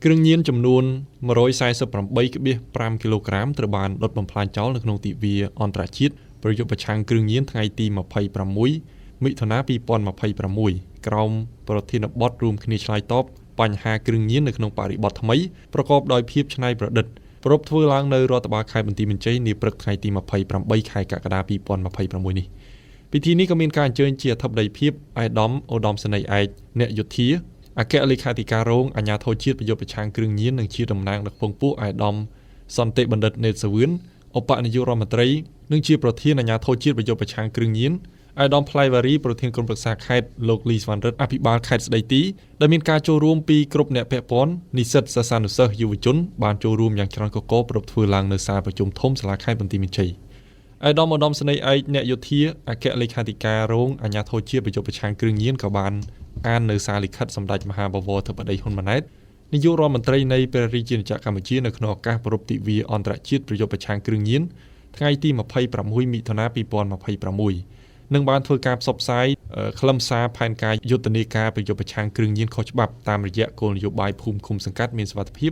គ្រឿងញៀនចំនួន148.5 គីឡូក្រាមត្រូវបានដុតបំផ្លាញចោលនៅក្នុងទិវាអន្តរជាតិប្រយុទ្ធប្រឆាំងគ្រឿងញៀនថ្ងៃទី26 មិថុនា2026ក្រោមប្រធានបទរួមគ្នាឆ្លើយតបបញ្ហាគ្រឿងញៀននៅក្នុងបរិបទថ្មីប្រកបដោយភាពច្នៃប្រឌិតប្រពធ្វើឡើងនៅរដ្ឋបាលខេត្តបន្ទាយមានជ័យនាព្រឹកថ្ងៃទី28ខែកក្កដា2026នេះពិធីនេះក៏មានការអញ្ជើញជាអធិបតីភាពអាយដាមឧត្តមសេនីយ៍ឯកអ្នកយោធាអគ្គលេខាធិការរងអាជ្ញាធរជាតិប្រយុទ្ធប្រឆាំងគ្រឿងញៀននិងជាតំណាងដឹកនាំពួកអាយដាមសន្តិបណ្ឌិតណេតសាវឿនឧបនាយករដ្ឋមន្ត្រីនិងជាប្រធានអាជ្ញាធរជាតិប្រយុទ្ធប្រឆាំងគ្រឿងញៀនអាយដាមផ្លៃវ៉ារីប្រធានក្រុមប្រឹក្សាខេត្តលោកលីសវ៉ាន់រិតអភិបាលខេត្តស្ដីទីដែលមានការចូលរួមពីគ្រប់អ្នកពាក់ព័ន្ធនិស្សិតសិស្សានុសិស្សយុវជនបានចូលរួមយ៉ាងច្រើនកកប្រពធ្វើឡើងនៅសាលប្រជុំធំសាលាខេត្តបន្ទាយមានជ័យអាយដាមឧត្តមសេនីយ៍ឯកអ្នកយោធាអគ្គលេខាធិការរងអាជ្ញាធរជាតិប្រយុទ្ធប្រឆាំងគ្រឿងញៀនក៏បានអាននៅសារលិខិតសម្ដេចមហាបវរធិបតីហ៊ុនម៉ាណែតនាយករដ្ឋមន្ត្រីនៃព្រះរាជាណាចក្រកម្ពុជានៅក្នុងឱកាសប្រពៃទិវាអន្តរជាតិប្រយុទ្ធប្រឆាំងគ្រឿងញៀនថ្ងៃទី26មិថុនា2026នឹងបានធ្វើការផ្សព្វផ្សាយខ្លឹមសារផែនការយុទ្ធនាការប្រយុទ្ធប្រឆាំងគ្រឿងញៀនខុសច្បាប់តាមរយៈគោលនយោបាយភូមិឃុំសង្កាត់មានសុវត្ថិភាព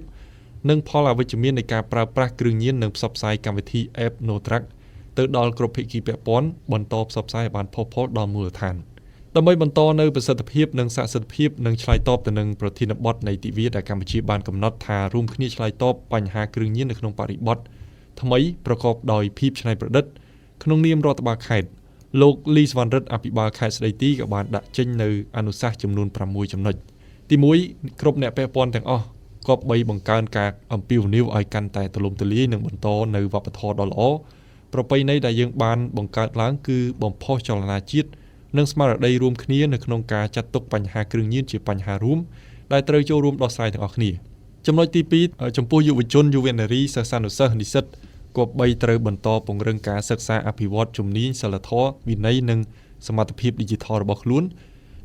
និងផលអវិជ្ជមាននៃការប្រើប្រាស់គ្រឿងញៀននិងផ្សព្វផ្សាយកម្មវិធី App No Drug ទៅដល់គ្រប់ភាគីពាក់ព័ន្ធបន្តផ្សព្វផ្សាយឲ្យបានផុសផុលដល់មូលដ្ឋានដើម្បីបន្តនៅប្រសិទ្ធភាពនិងស័ក្តិសិទ្ធិភាពនិងឆ្លើយតបទៅនឹងប្រធានបទនៃទិវាដែលកម្ពុជាបានកំណត់ថារួមគ្នាឆ្លើយតបបញ្ហាគ្រឿងញៀននៅក្នុងបរិបទថ្មីប្រកបដោយភាពច្នៃប្រឌិតក្នុងនាមរដ្ឋបាលខេត្តលោកលីសវ៉ាន់រិតអភិបាលខេត្តស្ដីទីក៏បានដាក់ចេញនៅអនុសាសន៍ចំនួន6ចំណុចទី1គ្រប់អ្នកពាក់ព័ន្ធទាំងអស់គប្បីបង្កើនការអំពាវនាវឲ្យកាន់តែទូលំទូលាយនិងបន្តនៅវប្បធម៌ដ៏ល្អប្រពៃណីដែលយើងបានបង្កើតឡើងគឺបំផុសចលនាជាតិនិងស្មារតីរួមគ្នានៅក្នុងការចាត់ទុកបញ្ហាគ្រឿងញៀនជាបញ្ហារួមដែលត្រូវចូលរួមដោះស្រាយទាំងអស់គ្នាចំណុចទី2ចំពោះយុវជនយុវនារីសិស្សានុសិស្សនិស្សិតគប្បីត្រូវបន្តពង្រឹងការសិក្សាអភិវឌ្ឍជំនាញសីលធម៌វិន័យនិងសមត្ថភាពឌីជីថលរបស់ខ្លួន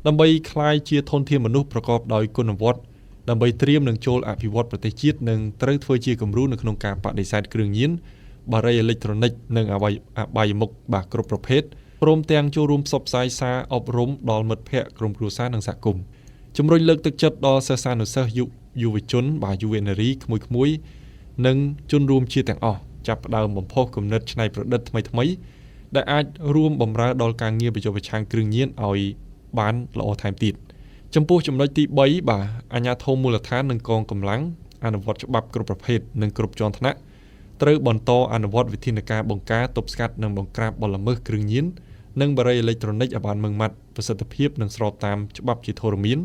ដើម្បីក្លាយជាធនធានមនុស្សប្រកបដោយគុណវុឌ្ឍិដើម្បីត្រៀមនឹងចូលអភិវឌ្ឍប្រទេសជាតិនិងត្រូវធ្វើជាគំរូនៅក្នុងការបដិសេធគ្រឿងញៀនបារីអេឡិចត្រូនិកនិងអបាយមុខបាទគ្រប់ប្រភេទព្រមទាំងចូលរួមផ្សព្វផ្សាយសារអប់រំដល់មិត្តភ័ក្តិក្រុមគ្រួសារនិងសហគមន៍ជំរុញលើកទឹកចិត្តដល់សិស្សានុសិស្សយុវជនបាទយុវនារីក្មួយៗនិងជនរួមជាតិទាំងអស់ចាប់ផ្ដើមបំផុសគំនិតច្នៃប្រឌិតថ្មីៗដែលអាចរួមបម្រើដល់ការងារប្រយុទ្ធប្រឆាំងគ្រឿងញៀនឲ្យបានល្អថែមទៀតចំពោះចំណុចទី3បាទអាជ្ញាធរមូលដ្ឋាននិងកងកម្លាំងអនុវត្តច្បាប់គ្រប់ប្រភេទនិងគ្រប់ជាន់ថ្នាក់ត្រូវបន្តអនុវត្តវិធានការបង្ការទប់ស្កាត់និងបង្ក្រាបបទល្មើសគ្រឿងញៀននិងបារីអេឡិចត្រូនិកឲ្យបានម៉ឺងម៉ាត់ប្រសិទ្ធភាពនិងស្របតាមច្បាប់ជាធរមាន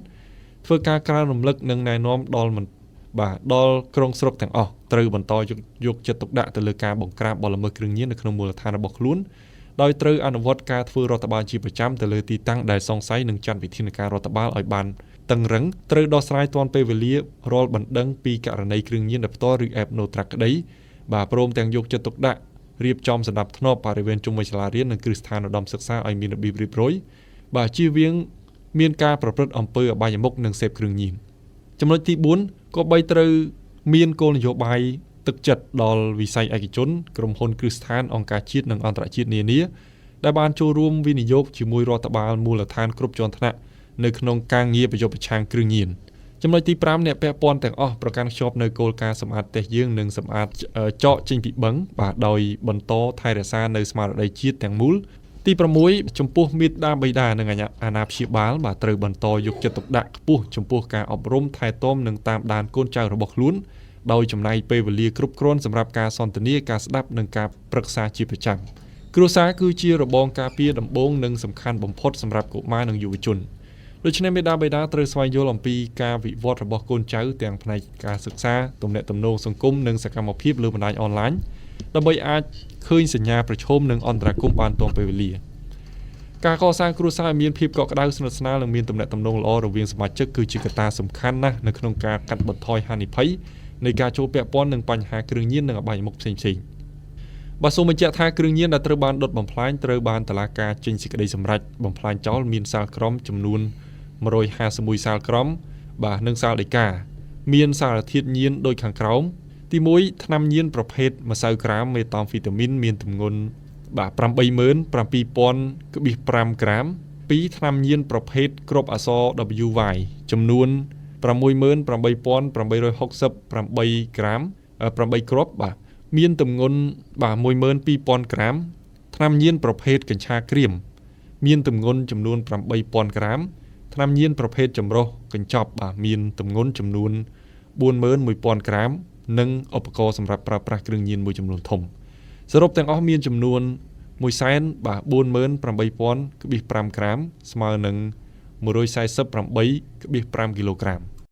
ធ្វើការក្រើនរំលឹកនិងណែនាំដល់ក្រុងស្រុកទាំងអស់ត្រូវបន្តយកចិត្តទុកដាក់ទៅលើការបង្ក្រាបបទល្មើសគ្រឿងញៀននៅក្នុងមូលដ្ឋានរបស់ខ្លួនដោយត្រូវអនុវត្តការធ្វើរដ្ឋបាលជាប្រចាំទៅលើទីតាំងដែលសង្ស័យនិងចាត់វិធានការរដ្ឋបាលឲ្យបានតឹងរឹងត្រូវដោះស្រាយទាន់ពេលវេលារាល់បណ្ដឹងពីករណីគ្រឿងញៀនដោយផ្ទាល់ឬ App No Drug ក្តីបាទព្រមទាំងយកចិត្តទុកដាក់រៀបចំសណ្ដាប់ធ្នាប់បរិវេណជុំវិញសាលារៀននិងគ្រឹះស្ថានឧត្តមសិក្សាឲ្យមានរបៀបរៀបរយបាទជៀសវាងមានការប្រព្រឹត្តអំពើអបាយមុខនិងសេពគ្រឿងញៀនចំណុចទី4ក៏បីត្រូវមានគោលនយោបាយទឹកចិត្តដល់វិស័យឯកជនក្រុមហ៊ុនគ្រឹះស្ថានអង្គការជាតិនិងអន្តរជាតិនានាដែលបានចូលរួមវិនិយោគជាមួយរដ្ឋបាលមូលដ្ឋានគ្រប់ជាន់ថ្នាក់នៅក្នុងការងារប្រយុទ្ធប្រឆាំងគ្រឿងញៀនចំណុចទី5អ្នកពាក់ព័ន្ធទាំងអស់ប្រកាន់ខ្ជាប់នៅគោលការណ៍សម្អាតផ្ទះយើងនិងសម្អាតចកចេញពីបឹងបាទដោយបន្តថែរក្សានៅស្មារតីជាតិទាំងមូលទី6ចំពោះមាតាបិតានិងអាណាព្យាបាលបាទត្រូវបន្តយកចិត្តទុកដាក់ខ្ពស់ចំពោះការអប់រំថែទាំនិងតាមដានកូនចៅរបស់ខ្លួនដោយចំណាយពេលវេលាគ្រប់គ្រាន់សម្រាប់ការសន្ទនាការស្ដាប់និងការប្រឹក្សាជាប្រចាំគ្រួសារគឺជារបងការពារដំបូងនិងសំខាន់បំផុតសម្រាប់កុមារនិងយុវជនដូច្នេះមេដាបេដាត្រូវស្វែងយល់អំពីការវិវត្តរបស់កូនចៅទាំងផ្នែកការសិក្សាទំនាក់ទំនងសង្គមនិងសកម្មភាពលើបណ្ដាញអនឡាញដើម្បីអាចឃើញសញ្ញាប្រឈមនិងអន្តរាគមន៍បានទាន់ពេលវេលាការកសាងគ្រួសារឲ្យមានភាពកក់ក្ដៅស្និទ្ធស្នាលនិងមានទំនាក់ទំនងល្អរវាងសមាជិកគឺជាកត្តាសំខាន់ណាស់នៅក្នុងការកាត់បន្ថយហានិភ័យនៃការចូលពាក់ព័ន្ធនឹងបញ្ហាគ្រឿងញៀននិងអបាយមុខផ្សេងៗបាទសូមបញ្ជាក់ថាគ្រឿងញៀនដែលត្រូវបានដុតបំផ្លាញត្រូវបានតុលាការចេញសេចក្តីសម្រេចបំផ្លាញចោលមានសាលក្រមចំនួន151សាលក្រមបាទនិងសាលដីកាមានសារធាតុញៀនដូចខាងក្រោមទី1ថ្នាំញៀនប្រភេទម្សៅក្រាមមេតាំហ្វីតាមីនមានទម្ងន់បាទ 87000.5 ក្រាម2ថ្នាំញៀនប្រភេទគ្រាប់អក្សរ WY ចំនួន ក្រាម8គ្រាប់បាទមានទម្ងន់បាទ 12,000 ក្រាមថ្នាំញៀនប្រភេទកញ្ឆាក្រៀមមានទម្ងន់ចំនួន 8,000 ក្រាមថ្នាំញៀនប្រភេទចម្រុះកញ្ចប់បាទមានទម្ងន់ចំនួន 41,000 ក្រាមនិងឧបករណ៍សម្រាប់ប្រើប្រាស់គ្រឿងញៀនមួយចំនួនធំសរុបទាំងអស់មានចំនួន 148,500 ក្រាមស្មើនឹង 148.5 គីឡូក្រាម